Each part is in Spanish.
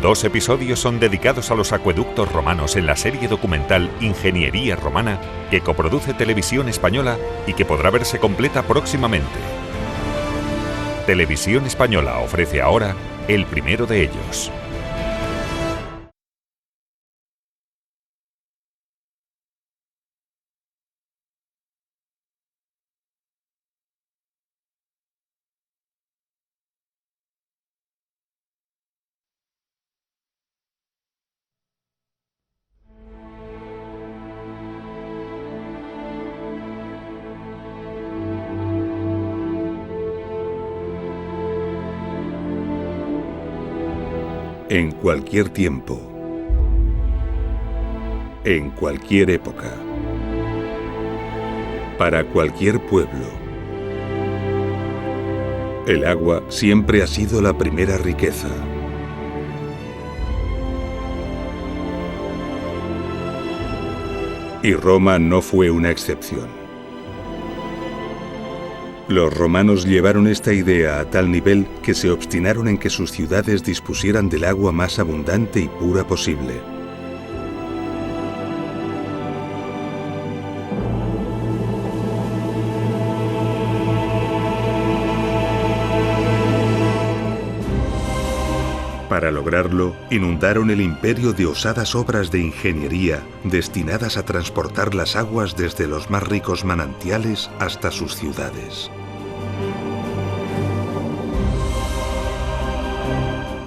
2 episodios son dedicados a los acueductos romanos en la serie documental Ingeniería Romana que coproduce Televisión Española y que podrá verse completa próximamente. Televisión Española ofrece ahora el primero de ellos. En cualquier tiempo, en cualquier época, para cualquier pueblo, el agua siempre ha sido la primera riqueza. Y Roma no fue una excepción. Los romanos llevaron esta idea a tal nivel que se obstinaron en que sus ciudades dispusieran del agua más abundante y pura posible. Para lograrlo, inundaron el imperio de osadas obras de ingeniería destinadas a transportar las aguas desde los más ricos manantiales hasta sus ciudades.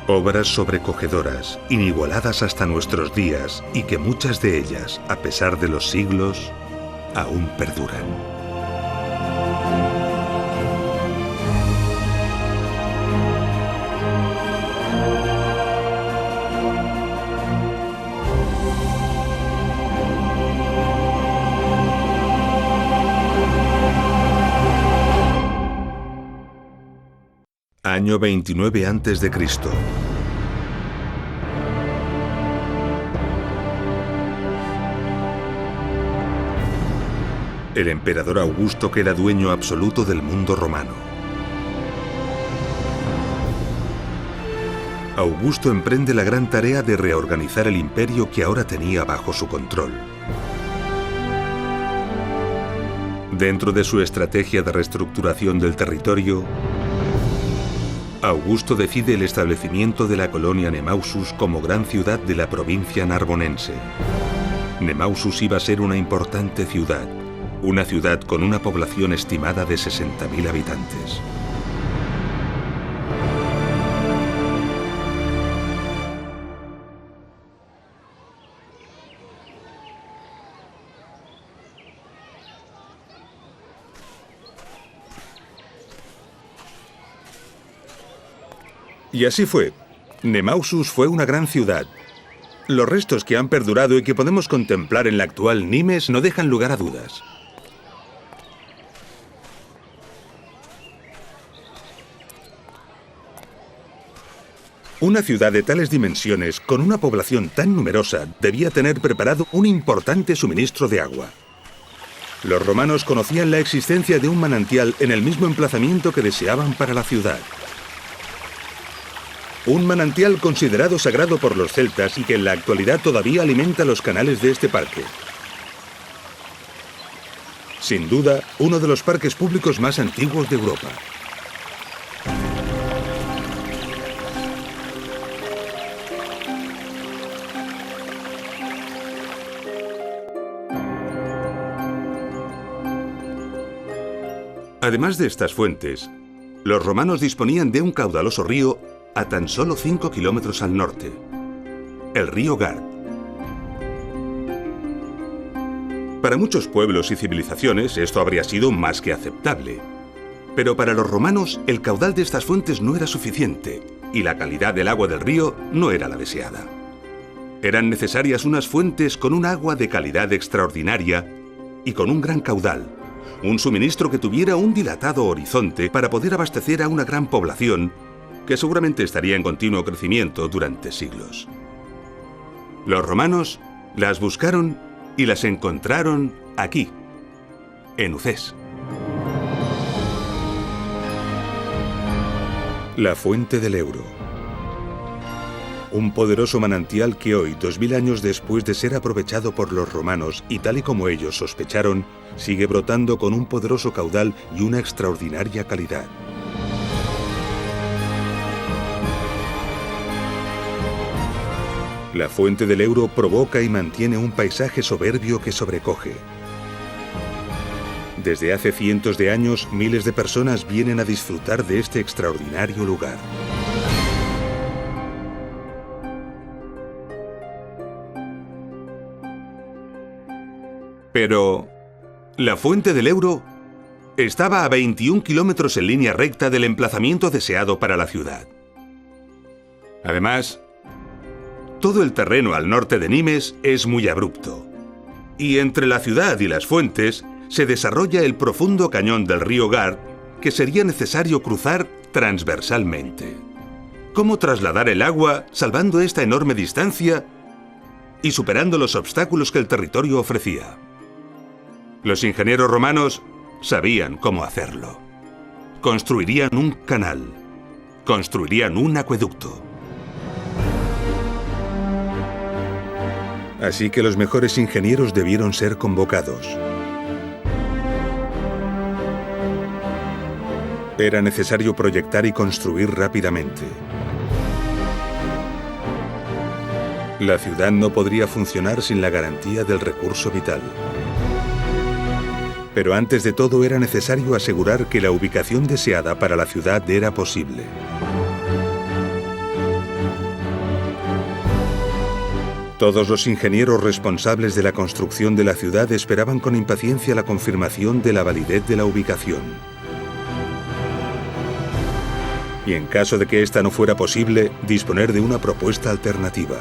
Obras sobrecogedoras, inigualadas hasta nuestros días y que muchas de ellas, a pesar de los siglos, aún perduran. Año 29 a.C. El emperador Augusto queda dueño absoluto del mundo romano. Augusto emprende la gran tarea de reorganizar el imperio que ahora tenía bajo su control. Dentro de su estrategia de reestructuración del territorio, Augusto decide el establecimiento de la colonia Nemausus como gran ciudad de la provincia narbonense. Nemausus iba a ser una importante ciudad, una ciudad con una población estimada de 60.000 habitantes. Y así fue. Nemausus fue una gran ciudad. Los restos que han perdurado y que podemos contemplar en la actual Nimes no dejan lugar a dudas. Una ciudad de tales dimensiones, con una población tan numerosa, debía tener preparado un importante suministro de agua. Los romanos conocían la existencia de un manantial en el mismo emplazamiento que deseaban para la ciudad. Un manantial considerado sagrado por los celtas y que en la actualidad todavía alimenta los canales de este parque. Sin duda, uno de los parques públicos más antiguos de Europa. Además de estas fuentes, los romanos disponían de un caudaloso río a tan solo 5 kilómetros al norte, el río Gard. Para muchos pueblos y civilizaciones esto habría sido más que aceptable. Pero para los romanos el caudal de estas fuentes no era suficiente y la calidad del agua del río no era la deseada. Eran necesarias unas fuentes con un agua de calidad extraordinaria y con un gran caudal, un suministro que tuviera un dilatado horizonte para poder abastecer a una gran población que seguramente estaría en continuo crecimiento durante siglos. Los romanos las buscaron y las encontraron aquí, en Ucés. La fuente del Euro. Un poderoso manantial que hoy, 2000 años después de ser aprovechado por los romanos y tal y como ellos sospecharon, sigue brotando con un poderoso caudal y una extraordinaria calidad. La fuente del Ebro provoca y mantiene un paisaje soberbio que sobrecoge. Desde hace cientos de años, miles de personas vienen a disfrutar de este extraordinario lugar. Pero la fuente del Ebro estaba a 21 kilómetros en línea recta del emplazamiento deseado para la ciudad. Además, todo el terreno al norte de Nimes es muy abrupto. Y entre la ciudad y las fuentes se desarrolla el profundo cañón del río Gard que sería necesario cruzar transversalmente. ¿Cómo trasladar el agua salvando esta enorme distancia y superando los obstáculos que el territorio ofrecía? Los ingenieros romanos sabían cómo hacerlo. Construirían un canal, construirían un acueducto. Así que los mejores ingenieros debieron ser convocados. Era necesario proyectar y construir rápidamente. La ciudad no podría funcionar sin la garantía del recurso vital. Pero antes de todo era necesario asegurar que la ubicación deseada para la ciudad era posible. Todos los ingenieros responsables de la construcción de la ciudad esperaban con impaciencia la confirmación de la validez de la ubicación. Y en caso de que esta no fuera posible, disponer de una propuesta alternativa.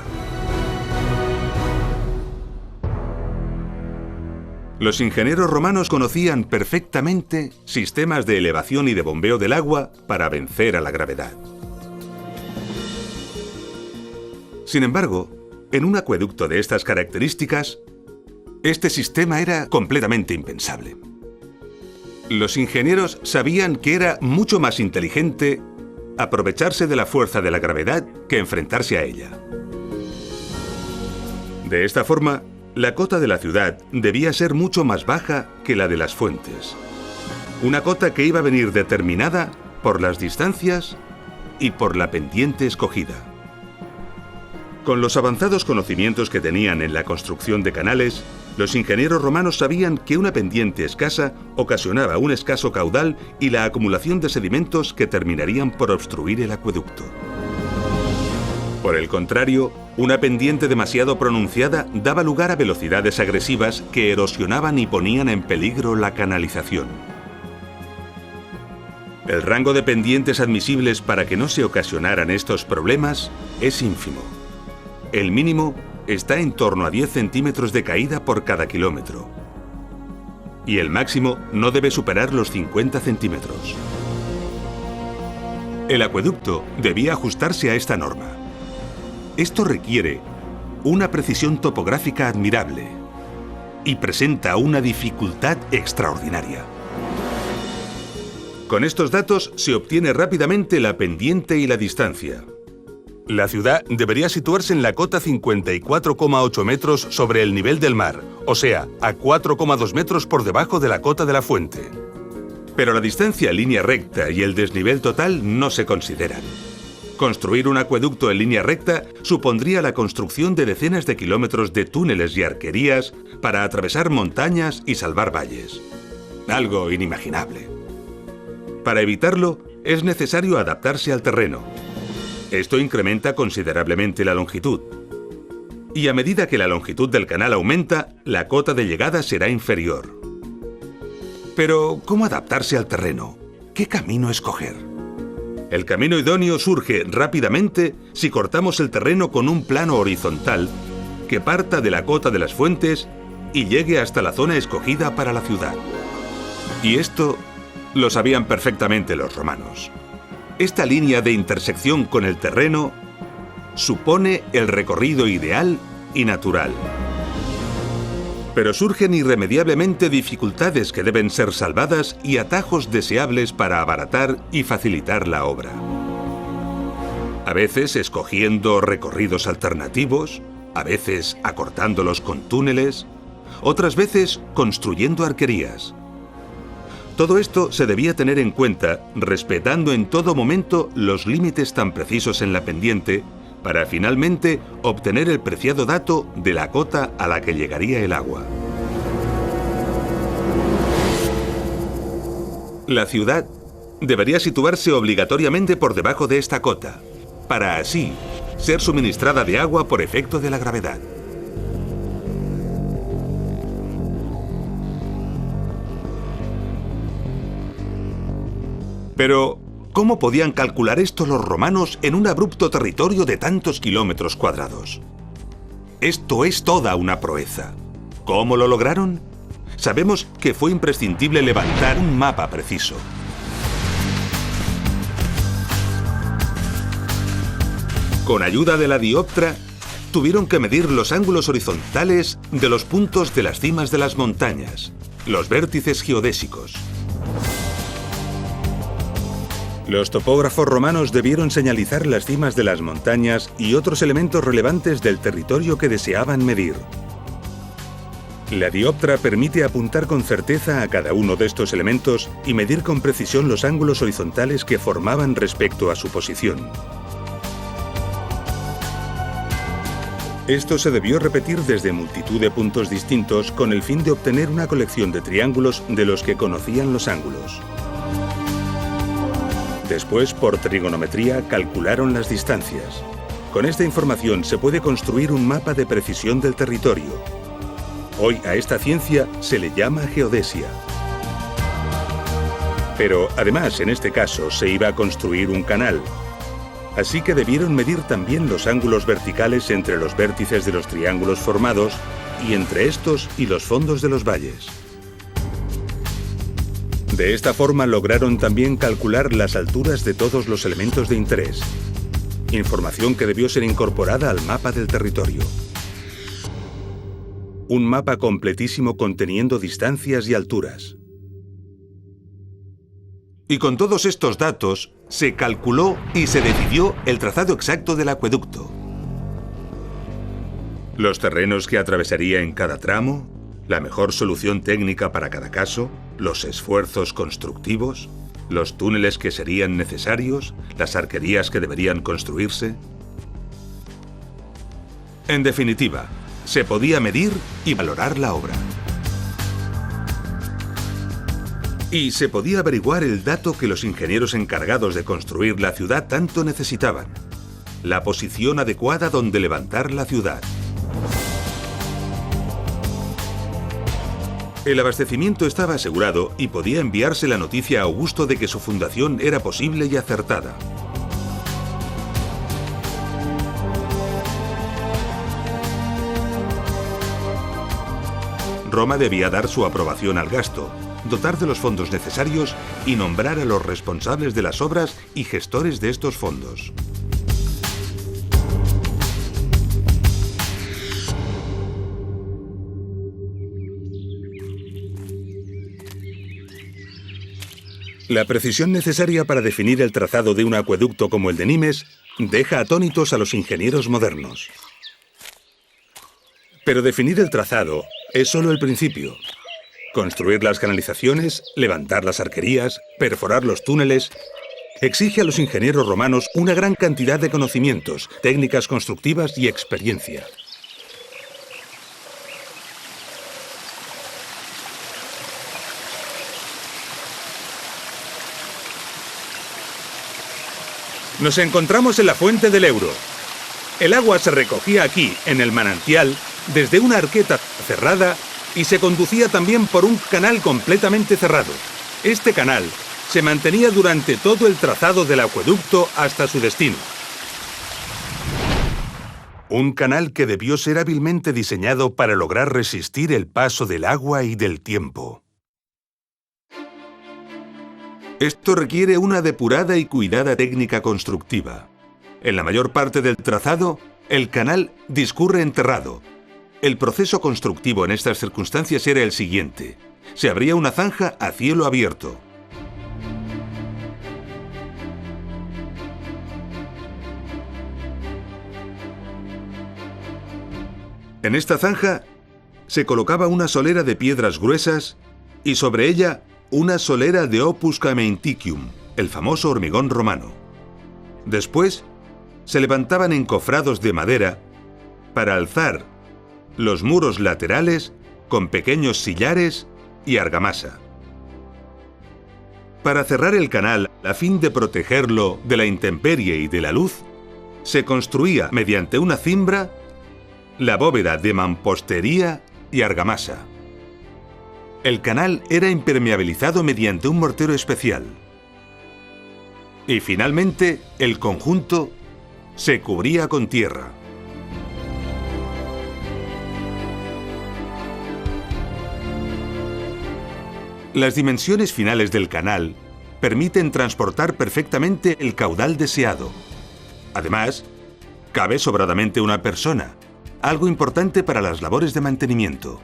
Los ingenieros romanos conocían perfectamente sistemas de elevación y de bombeo del agua para vencer a la gravedad. Sin embargo, en un acueducto de estas características, este sistema era completamente impensable. Los ingenieros sabían que era mucho más inteligente aprovecharse de la fuerza de la gravedad que enfrentarse a ella. De esta forma, la cota de la ciudad debía ser mucho más baja que la de las fuentes. Una cota que iba a venir determinada por las distancias y por la pendiente escogida. Con los avanzados conocimientos que tenían en la construcción de canales, los ingenieros romanos sabían que una pendiente escasa ocasionaba un escaso caudal y la acumulación de sedimentos que terminarían por obstruir el acueducto. Por el contrario, una pendiente demasiado pronunciada daba lugar a velocidades agresivas que erosionaban y ponían en peligro la canalización. El rango de pendientes admisibles para que no se ocasionaran estos problemas es ínfimo. El mínimo está en torno a 10 centímetros de caída por cada kilómetro. Y el máximo no debe superar los 50 centímetros. El acueducto debía ajustarse a esta norma. Esto requiere una precisión topográfica admirable y presenta una dificultad extraordinaria. Con estos datos se obtiene rápidamente la pendiente y la distancia. La ciudad debería situarse en la cota 54,8 metros sobre el nivel del mar, o sea, a 4,2 metros por debajo de la cota de la fuente. Pero la distancia en línea recta y el desnivel total no se consideran. Construir un acueducto en línea recta supondría la construcción de decenas de kilómetros de túneles y arquerías para atravesar montañas y salvar valles. Algo inimaginable. Para evitarlo, es necesario adaptarse al terreno. Esto incrementa considerablemente la longitud. Y a medida que la longitud del canal aumenta, la cota de llegada será inferior. Pero, ¿cómo adaptarse al terreno? ¿Qué camino escoger? El camino idóneo surge rápidamente si cortamos el terreno con un plano horizontal que parta de la cota de las fuentes y llegue hasta la zona escogida para la ciudad. Y esto lo sabían perfectamente los romanos. Esta línea de intersección con el terreno supone el recorrido ideal y natural. Pero surgen irremediablemente dificultades que deben ser salvadas y atajos deseables para abaratar y facilitar la obra. A veces escogiendo recorridos alternativos, a veces acortándolos con túneles, otras veces construyendo arquerías. Todo esto se debía tener en cuenta, respetando en todo momento los límites tan precisos en la pendiente, para finalmente obtener el preciado dato de la cota a la que llegaría el agua. La ciudad debería situarse obligatoriamente por debajo de esta cota, para así ser suministrada de agua por efecto de la gravedad. Pero, ¿cómo podían calcular esto los romanos en un abrupto territorio de tantos kilómetros cuadrados? Esto es toda una proeza. ¿Cómo lo lograron? Sabemos que fue imprescindible levantar un mapa preciso. Con ayuda de la dioptra, tuvieron que medir los ángulos horizontales de los puntos de las cimas de las montañas, los vértices geodésicos. Los topógrafos romanos debieron señalizar las cimas de las montañas y otros elementos relevantes del territorio que deseaban medir. La dioptra permite apuntar con certeza a cada uno de estos elementos y medir con precisión los ángulos horizontales que formaban respecto a su posición. Esto se debió repetir desde multitud de puntos distintos con el fin de obtener una colección de triángulos de los que conocían los ángulos. Después, por trigonometría, calcularon las distancias. Con esta información se puede construir un mapa de precisión del territorio. Hoy a esta ciencia se le llama geodesia. Pero además, en este caso, se iba a construir un canal. Así que debieron medir también los ángulos verticales entre los vértices de los triángulos formados y entre estos y los fondos de los valles. De esta forma lograron también calcular las alturas de todos los elementos de interés, información que debió ser incorporada al mapa del territorio. Un mapa completísimo conteniendo distancias y alturas. Y con todos estos datos, se calculó y se decidió el trazado exacto del acueducto. Los terrenos que atravesaría en cada tramo, la mejor solución técnica para cada caso, los esfuerzos constructivos, los túneles que serían necesarios, las arquerías que deberían construirse. En definitiva, se podía medir y valorar la obra. Y se podía averiguar el dato que los ingenieros encargados de construir la ciudad tanto necesitaban: la posición adecuada donde levantar la ciudad. El abastecimiento estaba asegurado y podía enviarse la noticia a Augusto de que su fundación era posible y acertada. Roma debía dar su aprobación al gasto, dotar de los fondos necesarios y nombrar a los responsables de las obras y gestores de estos fondos. La precisión necesaria para definir el trazado de un acueducto como el de Nimes deja atónitos a los ingenieros modernos. Pero definir el trazado es solo el principio. Construir las canalizaciones, levantar las arquerías, perforar los túneles, exige a los ingenieros romanos una gran cantidad de conocimientos, técnicas constructivas y experiencia. Nos encontramos en la fuente del Euro. El agua se recogía aquí, en el manantial, desde una arqueta cerrada y se conducía también por un canal completamente cerrado. Este canal se mantenía durante todo el trazado del acueducto hasta su destino. Un canal que debió ser hábilmente diseñado para lograr resistir el paso del agua y del tiempo. Esto requiere una depurada y cuidada técnica constructiva. En la mayor parte del trazado, el canal discurre enterrado. El proceso constructivo en estas circunstancias era el siguiente: se abría una zanja a cielo abierto. En esta zanja se colocaba una solera de piedras gruesas y sobre ella una solera de opus caementicium, el famoso hormigón romano. Después se levantaban encofrados de madera para alzar los muros laterales con pequeños sillares y argamasa. Para cerrar el canal, a fin de protegerlo de la intemperie y de la luz, se construía mediante una cimbra la bóveda de mampostería y argamasa. El canal era impermeabilizado mediante un mortero especial. Y finalmente, el conjunto se cubría con tierra. Las dimensiones finales del canal permiten transportar perfectamente el caudal deseado. Además, cabe sobradamente una persona, algo importante para las labores de mantenimiento.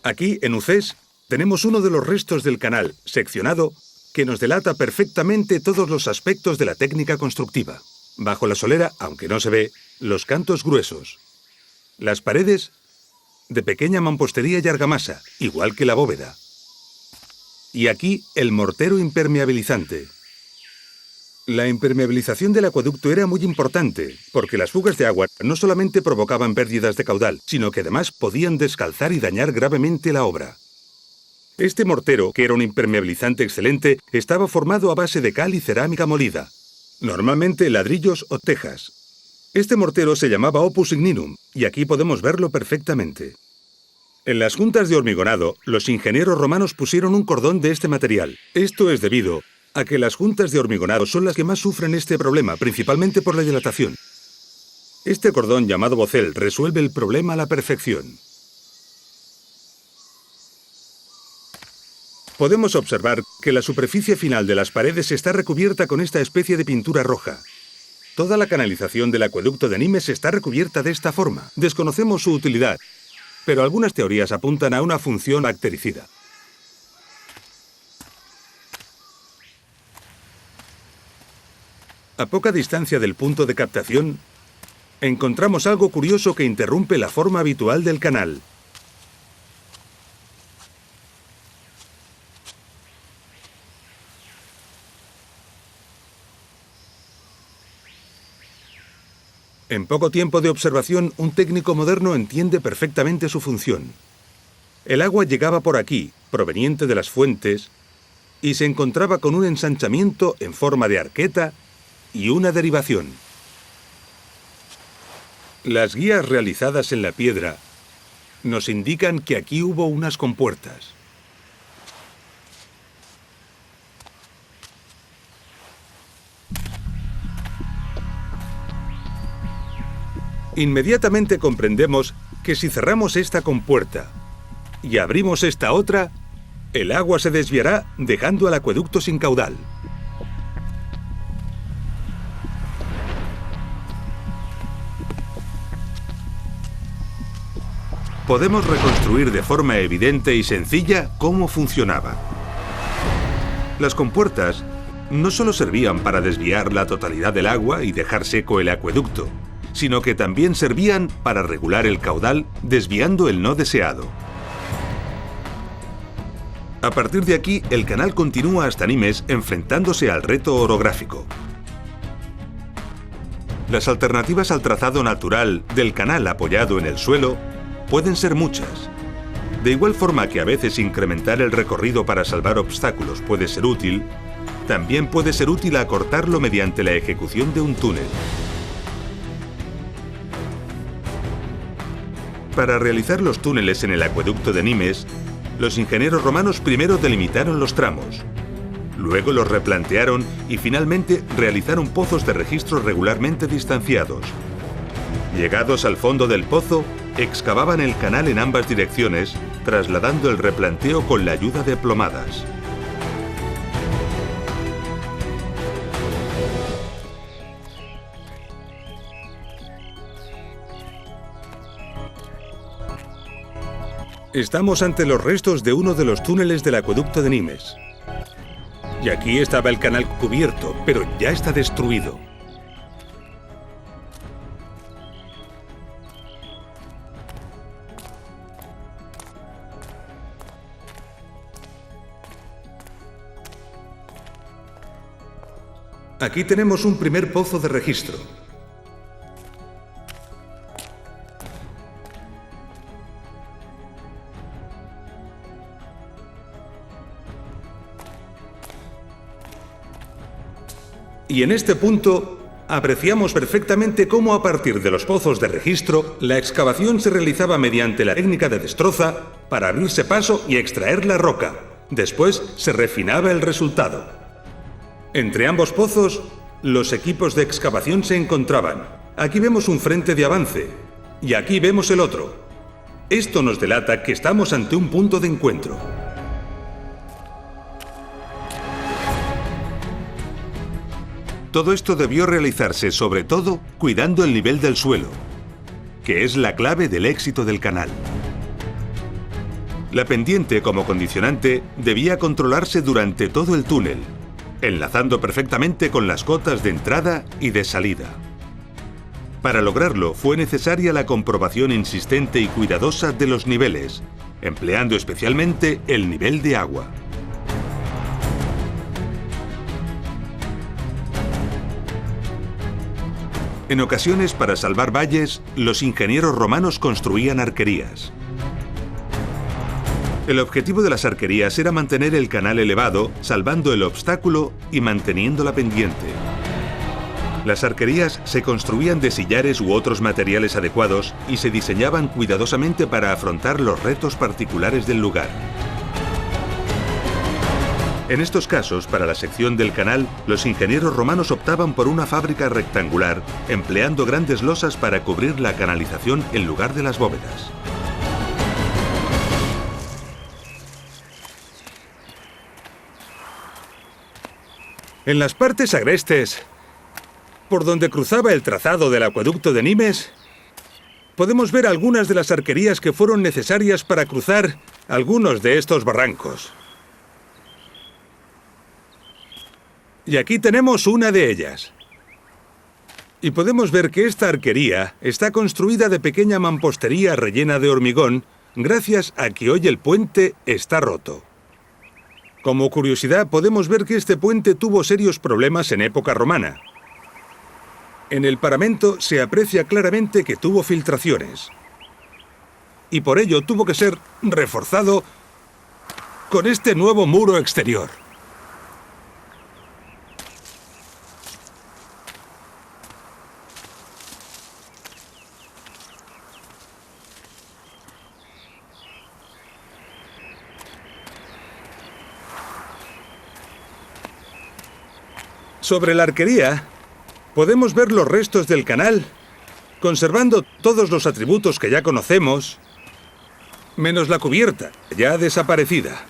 Aquí, en Ucés, tenemos uno de los restos del canal, seccionado, que nos delata perfectamente todos los aspectos de la técnica constructiva. Bajo la solera, aunque no se ve, los cantos gruesos. Las paredes de pequeña mampostería y argamasa, igual que la bóveda. Y aquí el mortero impermeabilizante. La impermeabilización del acueducto era muy importante, porque las fugas de agua no solamente provocaban pérdidas de caudal, sino que además podían descalzar y dañar gravemente la obra. Este mortero, que era un impermeabilizante excelente, estaba formado a base de cal y cerámica molida. Normalmente ladrillos o tejas. Este mortero se llamaba opus igninum, y aquí podemos verlo perfectamente. En las juntas de hormigonado, los ingenieros romanos pusieron un cordón de este material. Esto es debido a que las juntas de hormigonado son las que más sufren este problema, principalmente por la dilatación. Este cordón llamado bocel resuelve el problema a la perfección. Podemos observar que la superficie final de las paredes está recubierta con esta especie de pintura roja. Toda la canalización del acueducto de Nimes está recubierta de esta forma. Desconocemos su utilidad, pero algunas teorías apuntan a una función bactericida. A poca distancia del punto de captación, encontramos algo curioso que interrumpe la forma habitual del canal. En poco tiempo de observación, un técnico moderno entiende perfectamente su función. El agua llegaba por aquí, proveniente de las fuentes, y se encontraba con un ensanchamiento en forma de arqueta y una derivación. Las guías realizadas en la piedra nos indican que aquí hubo unas compuertas. Inmediatamente comprendemos que si cerramos esta compuerta y abrimos esta otra, el agua se desviará dejando al acueducto sin caudal. Podemos reconstruir de forma evidente y sencilla cómo funcionaba. Las compuertas no solo servían para desviar la totalidad del agua y dejar seco el acueducto, sino que también servían para regular el caudal desviando el no deseado. A partir de aquí, el canal continúa hasta Nimes enfrentándose al reto orográfico. Las alternativas al trazado natural del canal apoyado en el suelo pueden ser muchas. De igual forma que a veces incrementar el recorrido para salvar obstáculos puede ser útil, también puede ser útil acortarlo mediante la ejecución de un túnel. Para realizar los túneles en el acueducto de Nimes, los ingenieros romanos primero delimitaron los tramos, luego los replantearon y finalmente realizaron pozos de registro regularmente distanciados. Llegados al fondo del pozo, excavaban el canal en ambas direcciones, trasladando el replanteo con la ayuda de plomadas. Estamos ante los restos de uno de los túneles del acueducto de Nimes. Y aquí estaba el canal cubierto, pero ya está destruido. Aquí tenemos un primer pozo de registro. Y en este punto apreciamos perfectamente cómo a partir de los pozos de registro la excavación se realizaba mediante la técnica de destroza para abrirse paso y extraer la roca. Después se refinaba el resultado. Entre ambos pozos, los equipos de excavación se encontraban. Aquí vemos un frente de avance y aquí vemos el otro. Esto nos delata que estamos ante un punto de encuentro. Todo esto debió realizarse sobre todo cuidando el nivel del suelo, que es la clave del éxito del canal. La pendiente como condicionante debía controlarse durante todo el túnel, enlazando perfectamente con las cotas de entrada y de salida. Para lograrlo fue necesaria la comprobación insistente y cuidadosa de los niveles, empleando especialmente el nivel de agua. En ocasiones, para salvar valles, los ingenieros romanos construían arquerías. El objetivo de las arquerías era mantener el canal elevado, salvando el obstáculo y manteniendo la pendiente. Las arquerías se construían de sillares u otros materiales adecuados y se diseñaban cuidadosamente para afrontar los retos particulares del lugar. En estos casos, para la sección del canal, los ingenieros romanos optaban por una fábrica rectangular, empleando grandes losas para cubrir la canalización en lugar de las bóvedas. En las partes agrestes, por donde cruzaba el trazado del acueducto de Nimes, podemos ver algunas de las arquerías que fueron necesarias para cruzar algunos de estos barrancos. Y aquí tenemos una de ellas. Y podemos ver que esta arquería está construida de pequeña mampostería rellena de hormigón, gracias a que hoy el puente está roto. Como curiosidad, podemos ver que este puente tuvo serios problemas en época romana. En el paramento se aprecia claramente que tuvo filtraciones. Y por ello tuvo que ser reforzado con este nuevo muro exterior. Sobre la arquería, podemos ver los restos del canal, conservando todos los atributos que ya conocemos, menos la cubierta, ya desaparecida.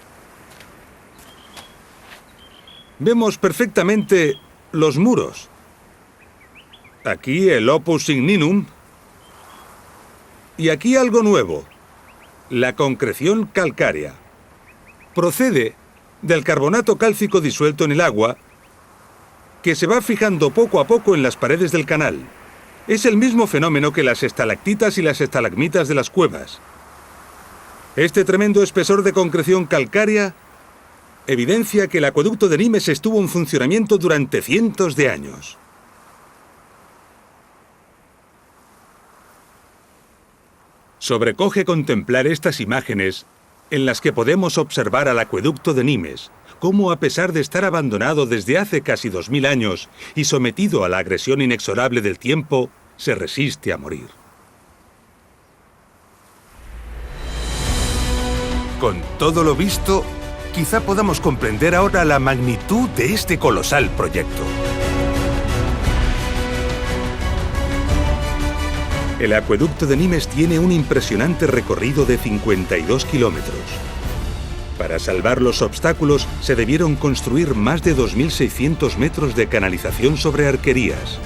Vemos perfectamente los muros. Aquí el opus signinum, y aquí algo nuevo, la concreción calcárea. Procede del carbonato cálcico disuelto en el agua, que se va fijando poco a poco en las paredes del canal. Es el mismo fenómeno que las estalactitas y las estalagmitas de las cuevas. Este tremendo espesor de concreción calcárea evidencia que el acueducto de Nimes estuvo en funcionamiento durante cientos de años. Sobrecoge contemplar estas imágenes en las que podemos observar al acueducto de Nimes, cómo a pesar de estar abandonado desde hace casi 2000 años y sometido a la agresión inexorable del tiempo, se resiste a morir. Con todo lo visto, quizá podamos comprender ahora la magnitud de este colosal proyecto. El acueducto de Nimes tiene un impresionante recorrido de 52 kilómetros. Para salvar los obstáculos, se debieron construir más de 2.600 metros de canalización sobre arquerías.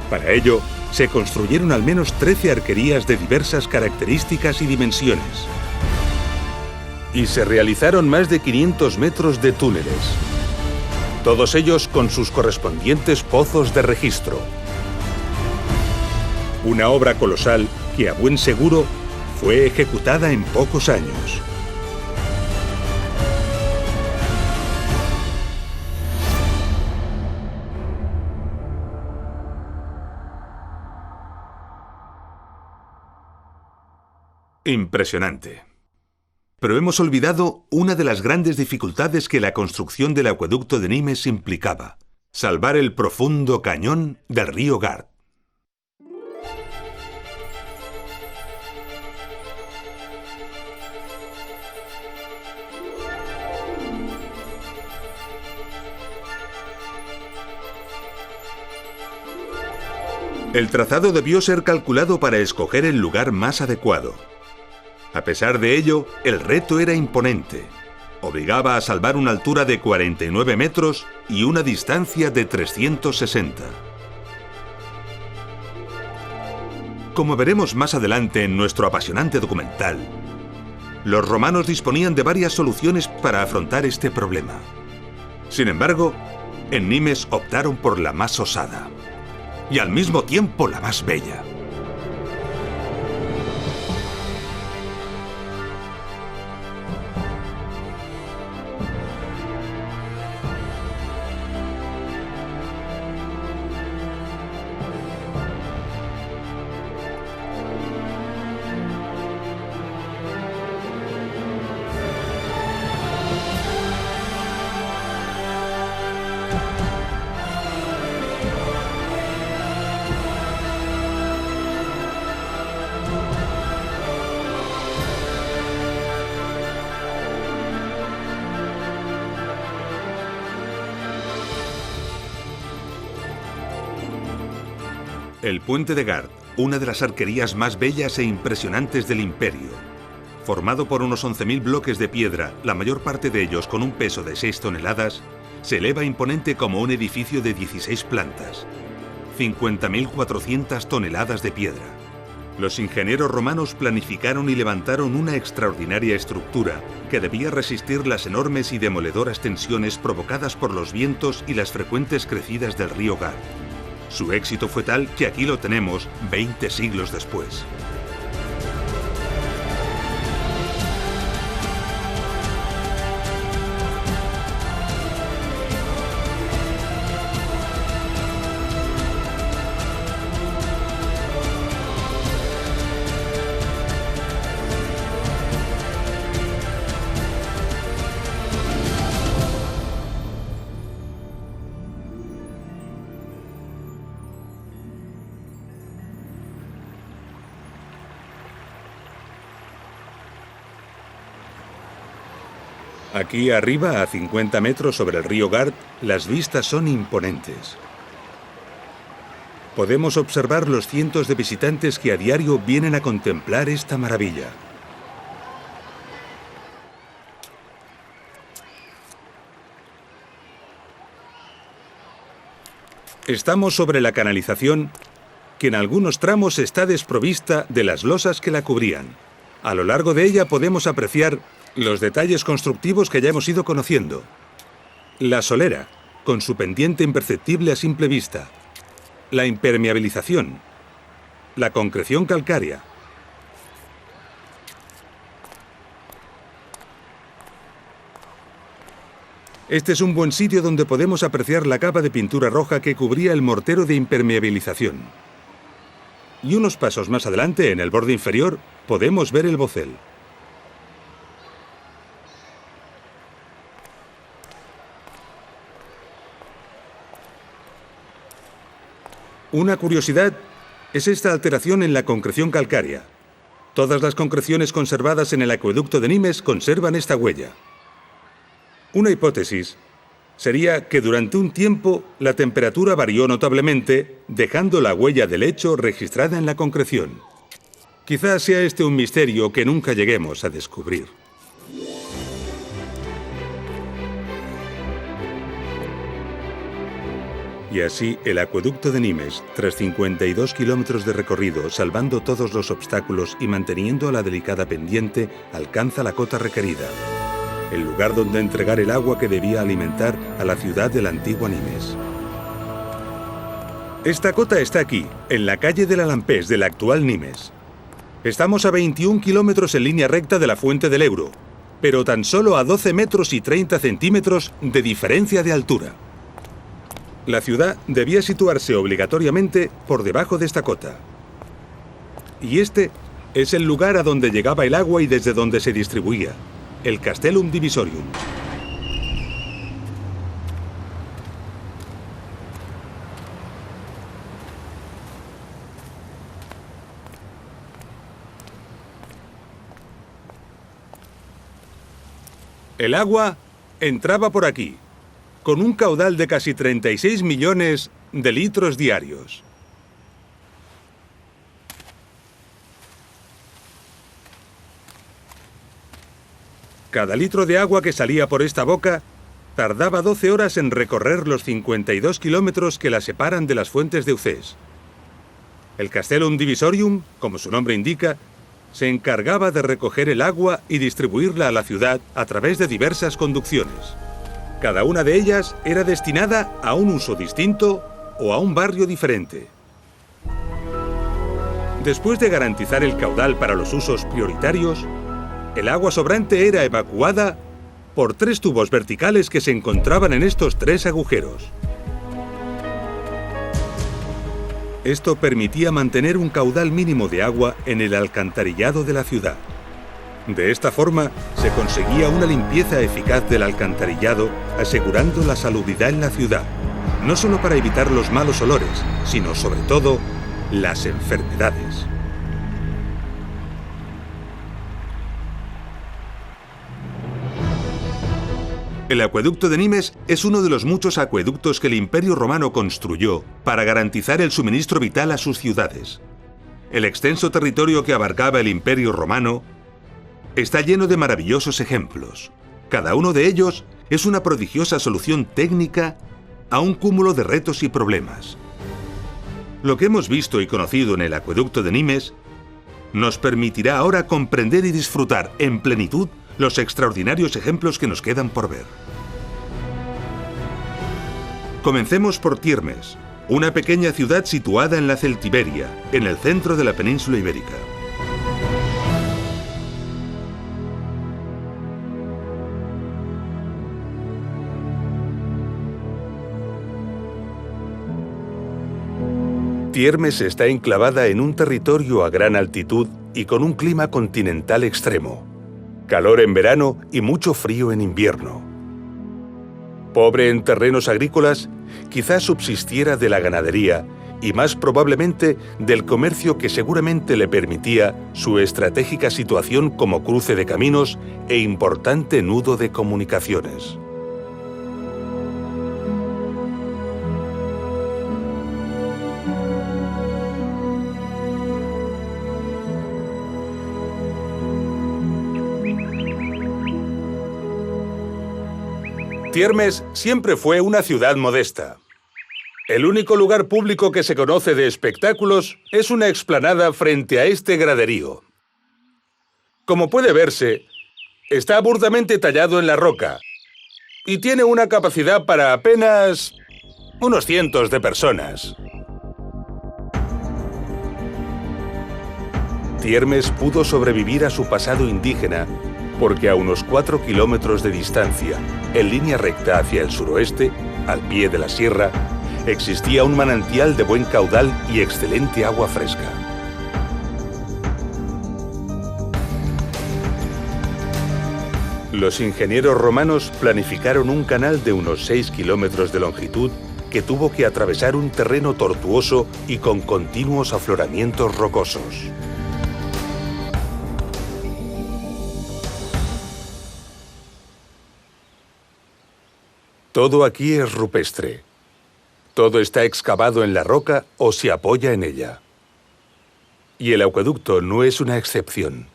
Para ello, se construyeron al menos 13 arquerías de diversas características y dimensiones. y se realizaron más de 500 metros de túneles, todos ellos con sus correspondientes pozos de registro. Una obra colosal que a buen seguro fue ejecutada en pocos años. Impresionante. Pero hemos olvidado una de las grandes dificultades que la construcción del acueducto de Nimes implicaba: salvar el profundo cañón del río Gard. El trazado debió ser calculado para escoger el lugar más adecuado. A pesar de ello, el reto era imponente. Obligaba a salvar una altura de 49 metros y una distancia de 360. Como veremos más adelante en nuestro apasionante documental, los romanos disponían de varias soluciones para afrontar este problema. Sin embargo, en Nimes optaron por la más osada y al mismo tiempo la más bella. El puente de Gard, una de las arquerías más bellas e impresionantes del imperio. Formado por unos 11.000 bloques de piedra, la mayor parte de ellos con un peso de 6 toneladas, se eleva imponente como un edificio de 16 plantas. 50.400 toneladas de piedra. Los ingenieros romanos planificaron y levantaron una extraordinaria estructura que debía resistir las enormes y demoledoras tensiones provocadas por los vientos y las frecuentes crecidas del río Gard. Su éxito fue tal que aquí lo tenemos 20 siglos después. Aquí arriba, a 50 metros sobre el río Gard, las vistas son imponentes. Podemos observar los cientos de visitantes que a diario vienen a contemplar esta maravilla. Estamos sobre la canalización, que en algunos tramos está desprovista de las losas que la cubrían. A lo largo de ella podemos apreciar los detalles constructivos que ya hemos ido conociendo. La solera, con su pendiente imperceptible a simple vista. La impermeabilización. La concreción calcárea. Este es un buen sitio donde podemos apreciar la capa de pintura roja que cubría el mortero de impermeabilización. Y unos pasos más adelante, en el borde inferior, podemos ver el bocel. Una curiosidad es esta alteración en la concreción calcárea. Todas las concreciones conservadas en el acueducto de Nimes conservan esta huella. Una hipótesis sería que durante un tiempo la temperatura varió notablemente, dejando la huella del hecho registrada en la concreción. Quizás sea este un misterio que nunca lleguemos a descubrir. Y así, el acueducto de Nimes, tras 52 kilómetros de recorrido, salvando todos los obstáculos y manteniendo la delicada pendiente, alcanza la cota requerida, el lugar donde entregar el agua que debía alimentar a la ciudad de la antigua Nimes. Esta cota está aquí, en la calle del Alampés de la actual Nimes. Estamos a 21 kilómetros en línea recta de la fuente del Ebro, pero tan solo a 12 metros y 30 centímetros de diferencia de altura. La ciudad debía situarse obligatoriamente por debajo de esta cota. Y este es el lugar a donde llegaba el agua y desde donde se distribuía, el Castellum Divisorium. El agua entraba por aquí, con un caudal de casi 36 millones de litros diarios. Cada litro de agua que salía por esta boca tardaba 12 horas en recorrer los 52 kilómetros que la separan de las fuentes de Euzés. El Castellum Divisorium, como su nombre indica, se encargaba de recoger el agua y distribuirla a la ciudad a través de diversas conducciones. Cada una de ellas era destinada a un uso distinto o a un barrio diferente. Después de garantizar el caudal para los usos prioritarios, el agua sobrante era evacuada por 3 tubos verticales que se encontraban en estos 3 agujeros. Esto permitía mantener un caudal mínimo de agua en el alcantarillado de la ciudad. De esta forma, se conseguía una limpieza eficaz del alcantarillado, asegurando la salubridad en la ciudad, no solo para evitar los malos olores, sino sobre todo, las enfermedades. El acueducto de Nimes es uno de los muchos acueductos que el Imperio Romano construyó para garantizar el suministro vital a sus ciudades. El extenso territorio que abarcaba el Imperio Romano está lleno de maravillosos ejemplos. Cada uno de ellos es una prodigiosa solución técnica a un cúmulo de retos y problemas. Lo que hemos visto y conocido en el acueducto de Nimes nos permitirá ahora comprender y disfrutar en plenitud los extraordinarios ejemplos que nos quedan por ver. Comencemos por Tiermes, una pequeña ciudad situada en la Celtiberia, en el centro de la península ibérica. Tiermes está enclavada en un territorio a gran altitud y con un clima continental extremo. Calor en verano y mucho frío en invierno. Pobre en terrenos agrícolas, quizás subsistiera de la ganadería y más probablemente del comercio que seguramente le permitía su estratégica situación como cruce de caminos e importante nudo de comunicaciones. Tiermes siempre fue una ciudad modesta. El único lugar público que se conoce de espectáculos es una explanada frente a este graderío. Como puede verse, está burdamente tallado en la roca y tiene una capacidad para apenas unos cientos de personas. Tiermes pudo sobrevivir a su pasado indígena porque a unos 4 kilómetros de distancia, en línea recta hacia el suroeste, al pie de la sierra, existía un manantial de buen caudal y excelente agua fresca. Los ingenieros romanos planificaron un canal de unos 6 kilómetros de longitud que tuvo que atravesar un terreno tortuoso y con continuos afloramientos rocosos. Todo aquí es rupestre. Todo está excavado en la roca o se apoya en ella. Y el acueducto no es una excepción.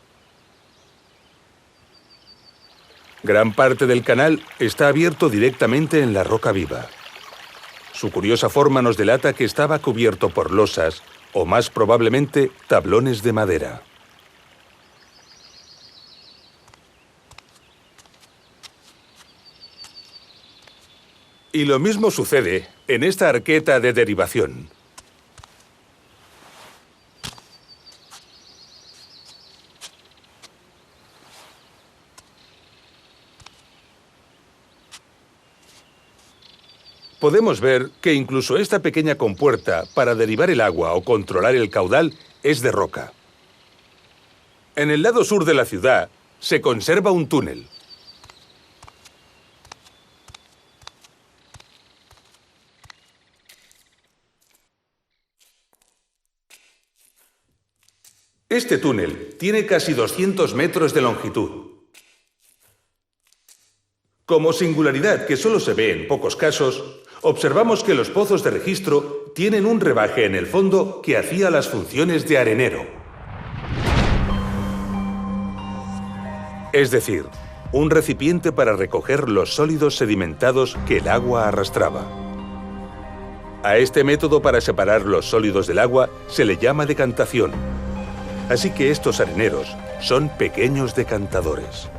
Gran parte del canal está abierto directamente en la roca viva. Su curiosa forma nos delata que estaba cubierto por losas, o más probablemente tablones de madera. Y lo mismo sucede en esta arqueta de derivación. Podemos ver que incluso esta pequeña compuerta para derivar el agua o controlar el caudal es de roca. En el lado sur de la ciudad se conserva un túnel. Este túnel tiene casi 200 metros de longitud. Como singularidad que solo se ve en pocos casos, observamos que los pozos de registro tienen un rebaje en el fondo que hacía las funciones de arenero. Es decir, un recipiente para recoger los sólidos sedimentados que el agua arrastraba. A este método para separar los sólidos del agua se le llama decantación. Así que estos areneros son pequeños decantadores.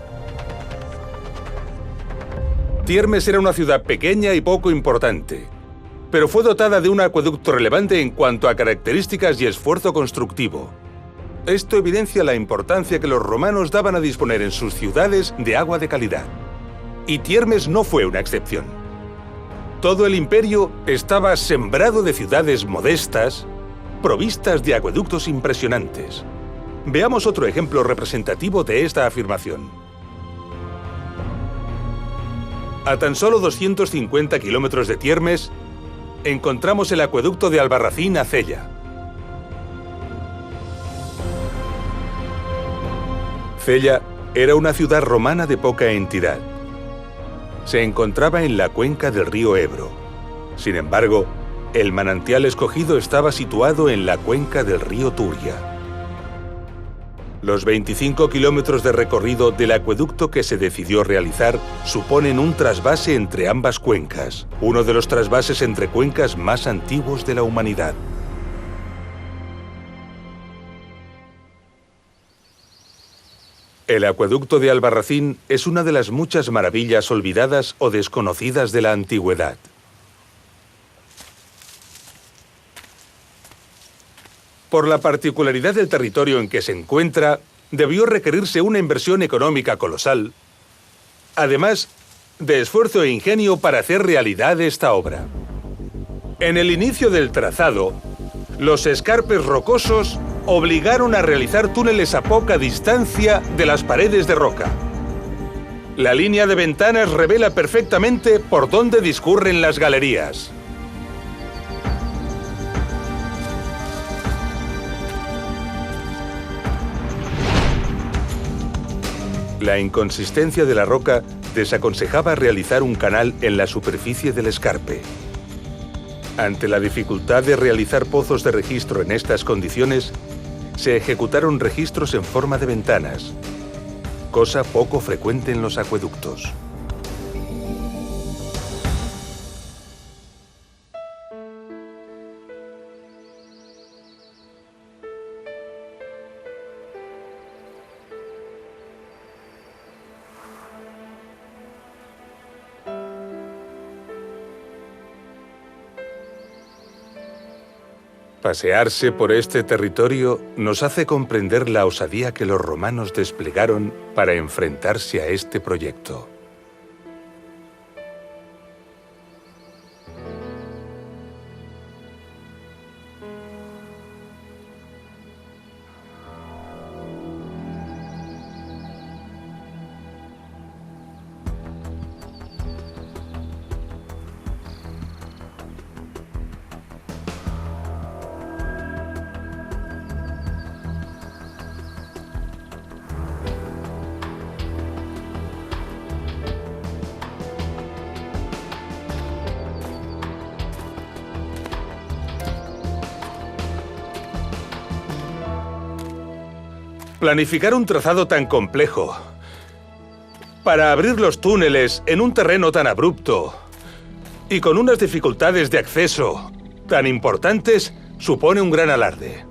Tiermes era una ciudad pequeña y poco importante, pero fue dotada de un acueducto relevante en cuanto a características y esfuerzo constructivo. Esto evidencia la importancia que los romanos daban a disponer en sus ciudades de agua de calidad. Y Tiermes no fue una excepción. Todo el imperio estaba sembrado de ciudades modestas, provistas de acueductos impresionantes. Veamos otro ejemplo representativo de esta afirmación. A tan solo 250 kilómetros de Tiermes, encontramos el acueducto de Albarracín a Cella. Cella era una ciudad romana de poca entidad. Se encontraba en la cuenca del río Ebro. Sin embargo, el manantial escogido estaba situado en la cuenca del río Turia. Los 25 kilómetros de recorrido del acueducto que se decidió realizar suponen un trasvase entre ambas cuencas, uno de los trasvases entre cuencas más antiguos de la humanidad. El acueducto de Albarracín es una de las muchas maravillas olvidadas o desconocidas de la antigüedad. Por la particularidad del territorio en que se encuentra, debió requerirse una inversión económica colosal, además de esfuerzo e ingenio para hacer realidad esta obra. En el inicio del trazado, los escarpes rocosos obligaron a realizar túneles a poca distancia de las paredes de roca. La línea de ventanas revela perfectamente por dónde discurren las galerías. La inconsistencia de la roca desaconsejaba realizar un canal en la superficie del escarpe. Ante la dificultad de realizar pozos de registro en estas condiciones, se ejecutaron registros en forma de ventanas, cosa poco frecuente en los acueductos. Pasearse por este territorio nos hace comprender la osadía que los romanos desplegaron para enfrentarse a este proyecto. Planificar un trazado tan complejo para abrir los túneles en un terreno tan abrupto Y con unas dificultades de acceso tan importantes, supone un gran alarde.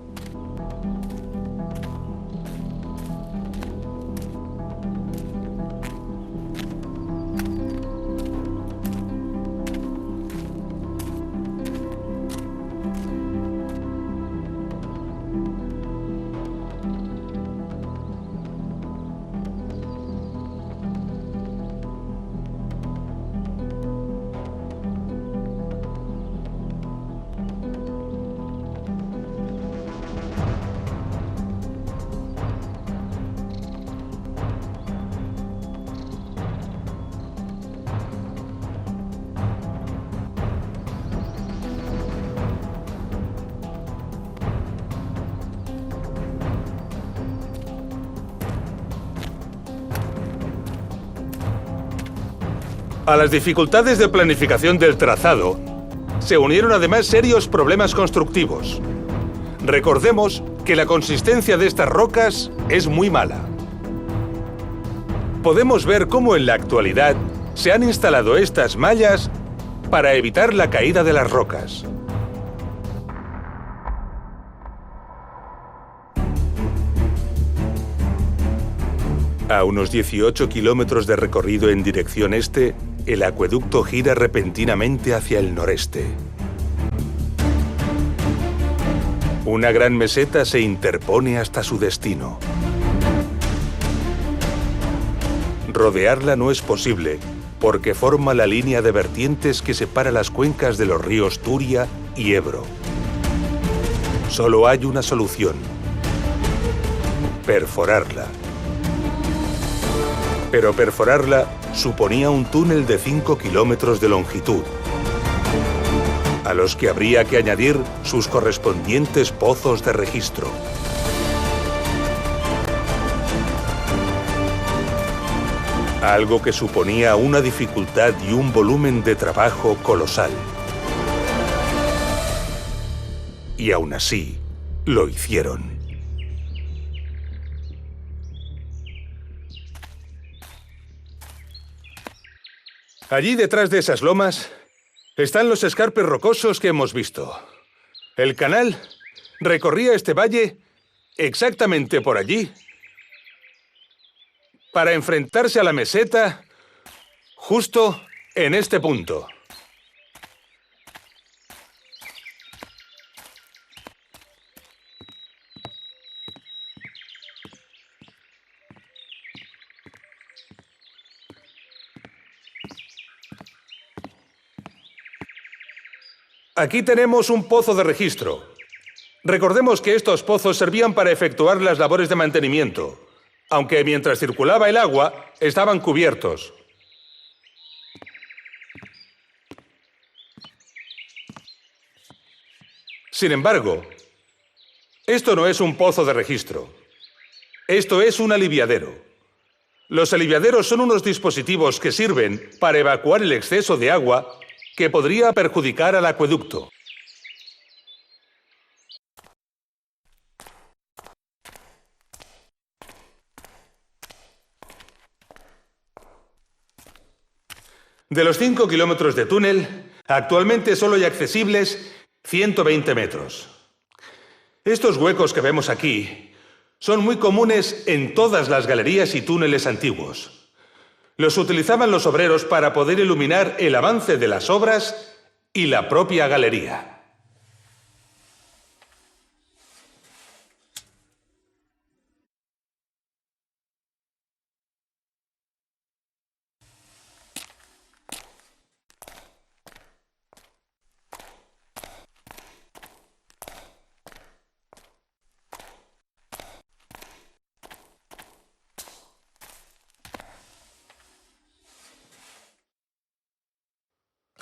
A las dificultades de planificación del trazado, se unieron además serios problemas constructivos. Recordemos que la consistencia de estas rocas es muy mala. Podemos ver cómo en la actualidad se han instalado estas mallas para evitar la caída de las rocas. A unos 18 kilómetros de recorrido en dirección este, el acueducto gira repentinamente hacia el noreste. Una gran meseta se interpone hasta su destino. Rodearla no es posible, porque forma la línea de vertientes que separa las cuencas de los ríos Turia y Ebro. Solo hay una solución: perforarla. Pero perforarla suponía un túnel de 5 kilómetros de longitud, a los que habría que añadir sus correspondientes pozos de registro. Algo que suponía una dificultad y un volumen de trabajo colosal. Y aún así, lo hicieron. Allí detrás de esas lomas están los escarpes rocosos que hemos visto. El canal recorría este valle exactamente por allí para enfrentarse a la meseta justo en este punto. Aquí tenemos un pozo de registro. Recordemos que estos pozos servían para efectuar las labores de mantenimiento, aunque mientras circulaba el agua, estaban cubiertos. Sin embargo, esto no es un pozo de registro. Esto es un aliviadero. Los aliviaderos son unos dispositivos que sirven para evacuar el exceso de agua que podría perjudicar al acueducto. De los 5 kilómetros de túnel, actualmente solo hay accesibles 120 metros. Estos huecos que vemos aquí son muy comunes en todas las galerías y túneles antiguos. Los utilizaban los obreros para poder iluminar el avance de las obras y la propia galería.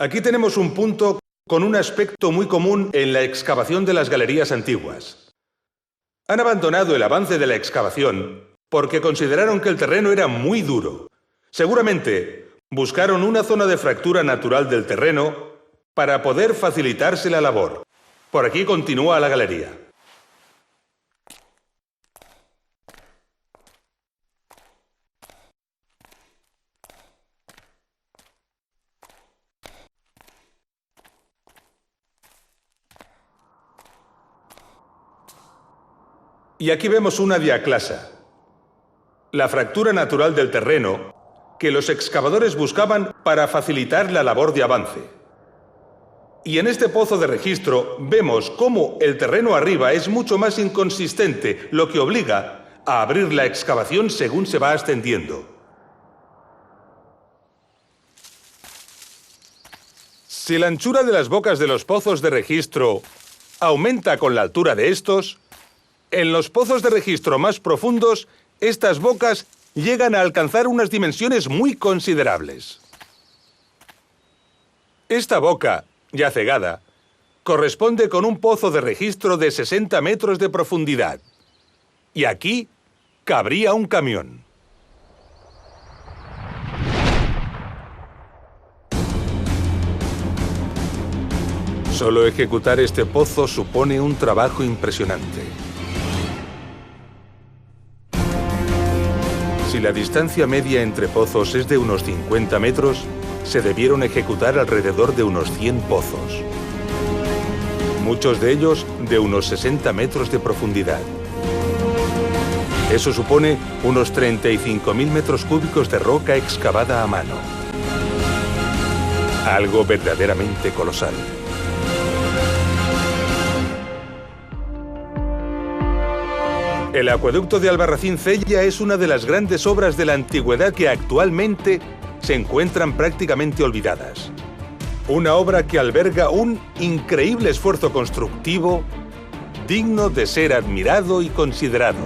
Aquí tenemos un punto con un aspecto muy común en la excavación de las galerías antiguas. Han abandonado el avance de la excavación porque consideraron que el terreno era muy duro. Seguramente buscaron una zona de fractura natural del terreno para poder facilitarse la labor. Por aquí continúa la galería. Y aquí vemos una diaclasa, la fractura natural del terreno que los excavadores buscaban para facilitar la labor de avance. Y en este pozo de registro vemos cómo el terreno arriba es mucho más inconsistente, lo que obliga a abrir la excavación según se va ascendiendo. Si la anchura de las bocas de los pozos de registro aumenta con la altura de estos, en los pozos de registro más profundos, estas bocas llegan a alcanzar unas dimensiones muy considerables. Esta boca, ya cegada, corresponde con un pozo de registro de 60 metros de profundidad. Y aquí cabría un camión. Solo ejecutar este pozo supone un trabajo impresionante. Si la distancia media entre pozos es de unos 50 metros, se debieron ejecutar alrededor de unos 100 pozos. Muchos de ellos de unos 60 metros de profundidad. Eso supone unos 35.000 metros cúbicos de roca excavada a mano. Algo verdaderamente colosal. El acueducto de Albarracín-Cella es una de las grandes obras de la antigüedad que actualmente se encuentran prácticamente olvidadas. Una obra que alberga un increíble esfuerzo constructivo digno de ser admirado y considerado.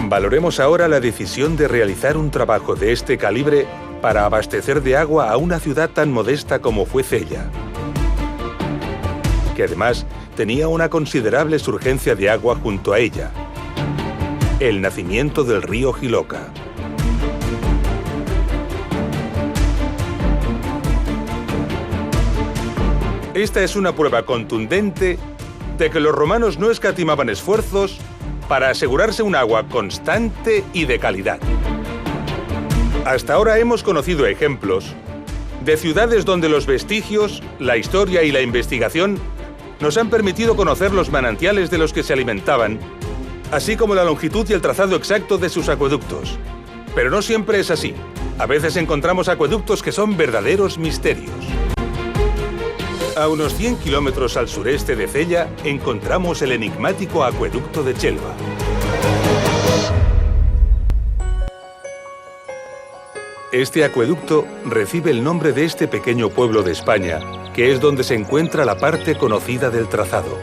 Valoremos ahora la decisión de realizar un trabajo de este calibre para abastecer de agua a una ciudad tan modesta como fue Cella, que además tenía una considerable surgencia de agua junto a ella, el nacimiento del río Jiloca. Esta es una prueba contundente de que los romanos no escatimaban esfuerzos para asegurarse un agua constante y de calidad. Hasta ahora hemos conocido ejemplos de ciudades donde los vestigios, la historia y la investigación nos han permitido conocer los manantiales de los que se alimentaban, así como la longitud y el trazado exacto de sus acueductos. Pero no siempre es así. A veces encontramos acueductos que son verdaderos misterios. A unos 100 kilómetros al sureste de Cella encontramos el enigmático acueducto de Chelva. Este acueducto recibe el nombre de este pequeño pueblo de España, que es donde se encuentra la parte conocida del trazado.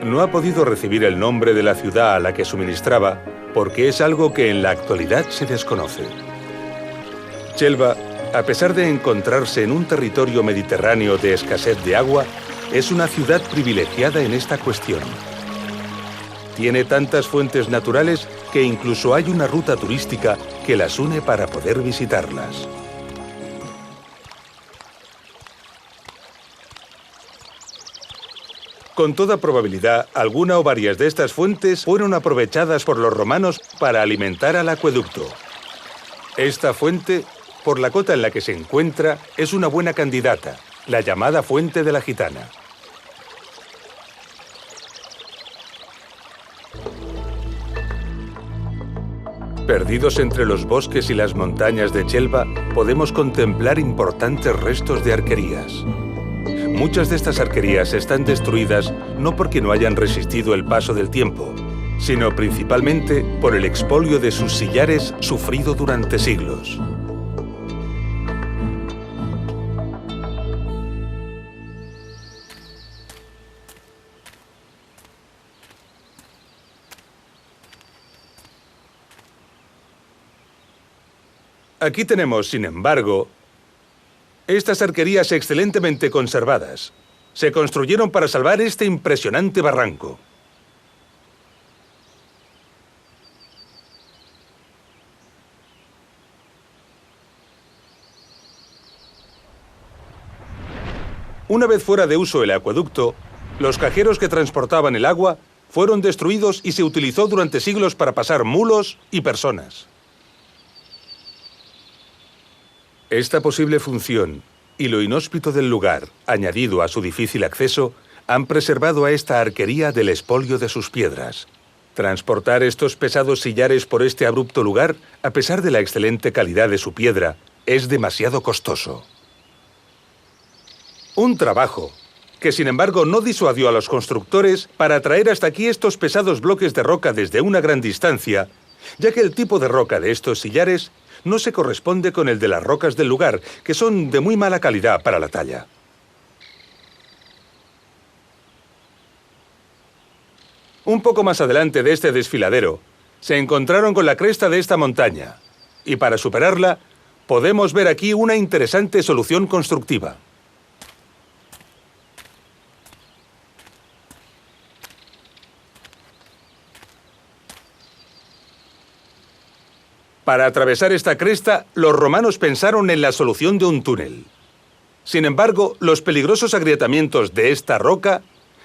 No ha podido recibir el nombre de la ciudad a la que suministraba porque es algo que en la actualidad se desconoce. Chelva, a pesar de encontrarse en un territorio mediterráneo de escasez de agua, es una ciudad privilegiada en esta cuestión. Tiene tantas fuentes naturales que incluso hay una ruta turística que las une para poder visitarlas. Con toda probabilidad, alguna o varias de estas fuentes fueron aprovechadas por los romanos para alimentar al acueducto. Esta fuente, por la cota en la que se encuentra, es una buena candidata, la llamada Fuente de la Gitana. Perdidos entre los bosques y las montañas de Chelva, podemos contemplar importantes restos de arquerías. Muchas de estas arquerías están destruidas no porque no hayan resistido el paso del tiempo, sino principalmente por el expolio de sus sillares sufrido durante siglos. Aquí tenemos, sin embargo, estas arquerías excelentemente conservadas. Se construyeron para salvar este impresionante barranco. Una vez fuera de uso el acueducto, los cajeros que transportaban el agua fueron destruidos y se utilizó durante siglos para pasar mulos y personas. Esta posible función y lo inhóspito del lugar, añadido a su difícil acceso, han preservado a esta arquería del expolio de sus piedras. Transportar estos pesados sillares por este abrupto lugar, a pesar de la excelente calidad de su piedra, es demasiado costoso. Un trabajo que, sin embargo, no disuadió a los constructores para traer hasta aquí estos pesados bloques de roca desde una gran distancia, ya que el tipo de roca de estos sillares no se corresponde con el de las rocas del lugar, que son de muy mala calidad para la talla. Un poco más adelante de este desfiladero, se encontraron con la cresta de esta montaña, y para superarla, podemos ver aquí una interesante solución constructiva. Para atravesar esta cresta, los romanos pensaron en la solución de un túnel. Sin embargo, los peligrosos agrietamientos de esta roca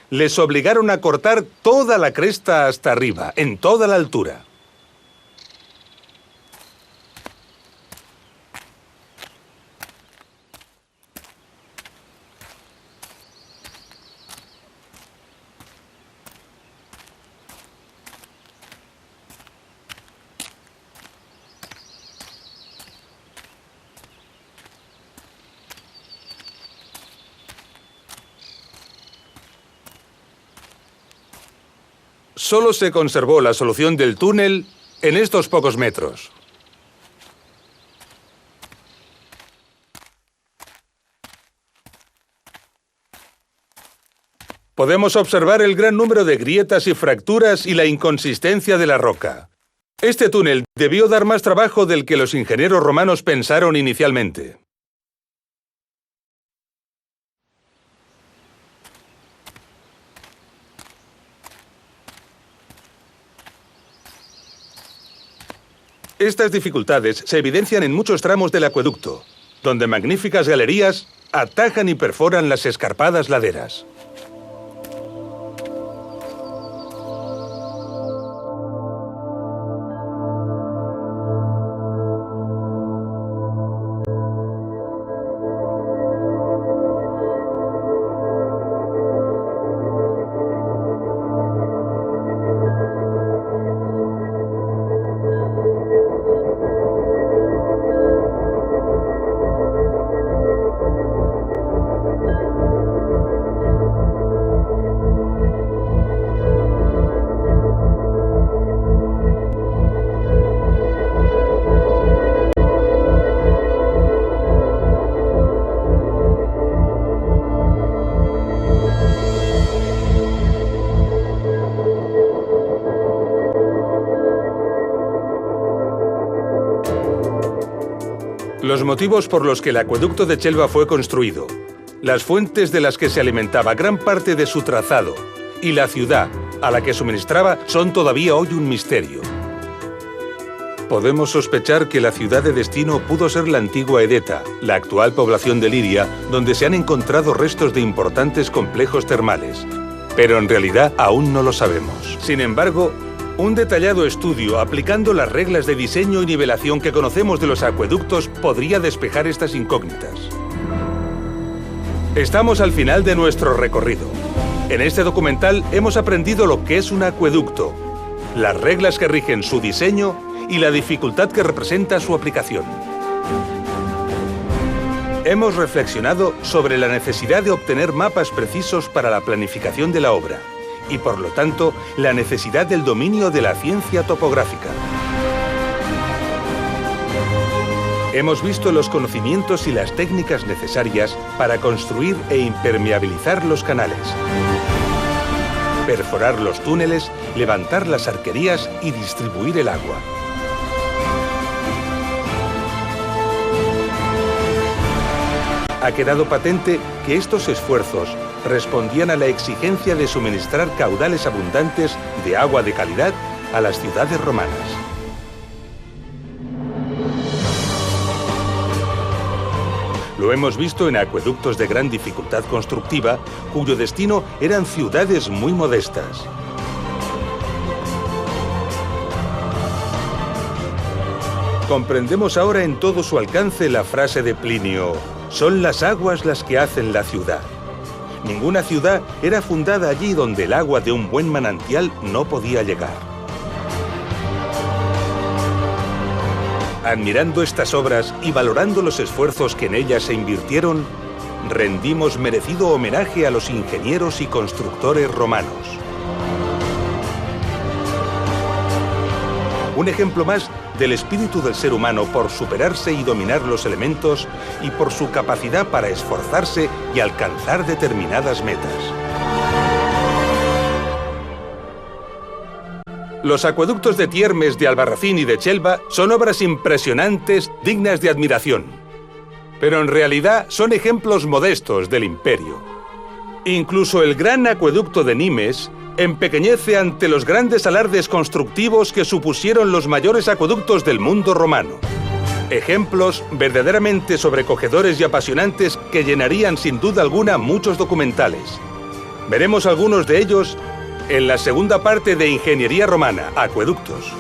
les obligaron a cortar toda la cresta hasta arriba, en toda la altura. Solo se conservó la solución del túnel en estos pocos metros. Podemos observar el gran número de grietas y fracturas y la inconsistencia de la roca. Este túnel debió dar más trabajo del que los ingenieros romanos pensaron inicialmente. Estas dificultades se evidencian en muchos tramos del acueducto, donde magníficas galerías atajan y perforan las escarpadas laderas. Los motivos por los que el acueducto de Chelva fue construido, las fuentes de las que se alimentaba gran parte de su trazado y la ciudad a la que suministraba son todavía hoy un misterio. Podemos sospechar que la ciudad de destino pudo ser la antigua Edeta, la actual población de Liria, donde se han encontrado restos de importantes complejos termales, pero en realidad aún no lo sabemos. Sin embargo, un detallado estudio aplicando las reglas de diseño y nivelación que conocemos de los acueductos podría despejar estas incógnitas. Estamos al final de nuestro recorrido. En este documental hemos aprendido lo que es un acueducto, las reglas que rigen su diseño y la dificultad que representa su aplicación. Hemos reflexionado sobre la necesidad de obtener mapas precisos para la planificación de la obra y, por lo tanto, la necesidad del dominio de la ciencia topográfica. Hemos visto los conocimientos y las técnicas necesarias para construir e impermeabilizar los canales, perforar los túneles, levantar las arquerías y distribuir el agua. Ha quedado patente que estos esfuerzos respondían a la exigencia de suministrar caudales abundantes de agua de calidad a las ciudades romanas. Lo hemos visto en acueductos de gran dificultad constructiva, cuyo destino eran ciudades muy modestas. Comprendemos ahora en todo su alcance la frase de Plinio: son las aguas las que hacen la ciudad. Ninguna ciudad era fundada allí donde el agua de un buen manantial no podía llegar. Admirando estas obras y valorando los esfuerzos que en ellas se invirtieron, rendimos merecido homenaje a los ingenieros y constructores romanos. Un ejemplo más del espíritu del ser humano por superarse y dominar los elementos y por su capacidad para esforzarse y alcanzar determinadas metas. Los acueductos de Tiermes, de Albarracín y de Chelva son obras impresionantes, dignas de admiración. Pero en realidad son ejemplos modestos del imperio. Incluso el gran acueducto de Nimes empequeñece ante los grandes alardes constructivos que supusieron los mayores acueductos del mundo romano. Ejemplos verdaderamente sobrecogedores y apasionantes que llenarían sin duda alguna muchos documentales. Veremos algunos de ellos en la segunda parte de Ingeniería Romana, Acueductos.